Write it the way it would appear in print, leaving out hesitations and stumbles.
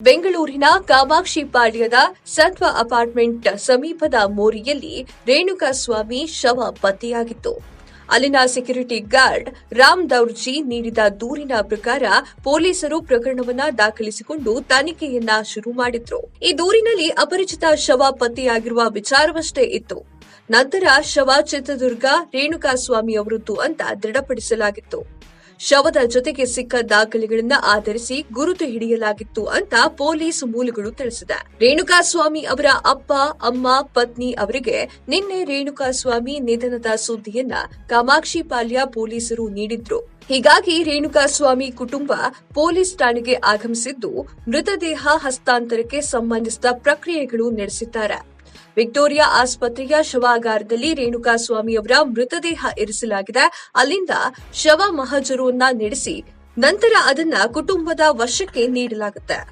ಬೆಂಗಳೂರಿನ ಕಾಮಾಕ್ಷಿಪಾಳ್ಯದ ಸತ್ವ ಅಪಾರ್ಟ್ಮೆಂಟ್ ಸಮೀಪದ ಮೋರಿಯಲ್ಲಿ ರೇಣುಕಾಸ್ವಾಮಿ ಶವ ಪತ್ತೆಯಾಗಿತ್ತು. ಅಲ್ಲಿನ ಸೆಕ್ಯೂರಿಟಿ ಗಾರ್ಡ್ ರಾಮ್ ದೌರ್ಜಿ ನೀಡಿದ ದೂರಿನ ಪ್ರಕಾರ ಪೊಲೀಸರು ಪ್ರಕರಣವನ್ನ ದಾಖಲಿಸಿಕೊಂಡು ತನಿಖೆಯನ್ನ ಶುರು ಮಾಡಿದ್ರು. ಈ ದೂರಿನಲ್ಲಿ ಅಪರಿಚಿತ ಶವ ಪತ್ತೆಯಾಗಿರುವ ವಿಚಾರವಷ್ಟೇ ಇತ್ತು. ನಂತರ ಶವ ಚಿತ್ರದುರ್ಗ ರೇಣುಕಾಸ್ವಾಮಿ ಅವರದ್ದು ಅಂತ ದೃಢಪಡಿಸಲಾಗಿತ್ತು. ಶವದ ಜೊತೆಗೆ ಸಿಕ್ಕ ದಾಖಲೆಗಳನ್ನ ಆಧರಿಸಿ ಗುರುತು ಹಿಡಿಯಲಾಗಿತ್ತು ಅಂತ ಪೊಲೀಸ್ ಮೂಲಗಳು ತಿಳಿಸಿದೆ. ರೇಣುಕಾಸ್ವಾಮಿ ಅವರ ಅಪ್ಪ, ಅಮ್ಮ, ಪತ್ನಿ ಅವರಿಗೆ ನಿನ್ನೆ ರೇಣುಕಾಸ್ವಾಮಿ ನಿಧನದ ಸುದ್ದಿಯನ್ನ ಕಾಮಾಕ್ಷಿಪಾಳ್ಯ ಪೊಲೀಸರು ನೀಡಿದ್ರು. ಹೀಗಾಗಿ ರೇಣುಕಾಸ್ವಾಮಿ ಕುಟುಂಬ ಪೊಲೀಸ್ ಠಾಣೆಗೆ ಆಗಮಿಸಿದ್ದು ಮೃತದೇಹ ಹಸ್ತಾಂತರಕ್ಕೆ ಸಂಬಂಧಿಸಿದ ಪ್ರಕ್ರಿಯೆಗಳು ನಡೆಸಿದ್ದಾರೆ. ವಿಕ್ಟೋರಿಯಾ ಆಸ್ಪತ್ರೆಯ ಶವಾಗಾರದಲ್ಲಿ ರೇಣುಕಾಸ್ವಾಮಿ ಅವರ ಮೃತದೇಹ ಇರಿಸಲಾಗಿದೆ. ಅಲ್ಲಿಂದ ಶವ ಮಹಜರನ್ನ ನಡೆಸಿ ನಂತರ ಅದನ್ನ ಕುಟುಂಬದ ವಶಕ್ಕೆ ನೀಡಲಾಗುತ್ತೆ.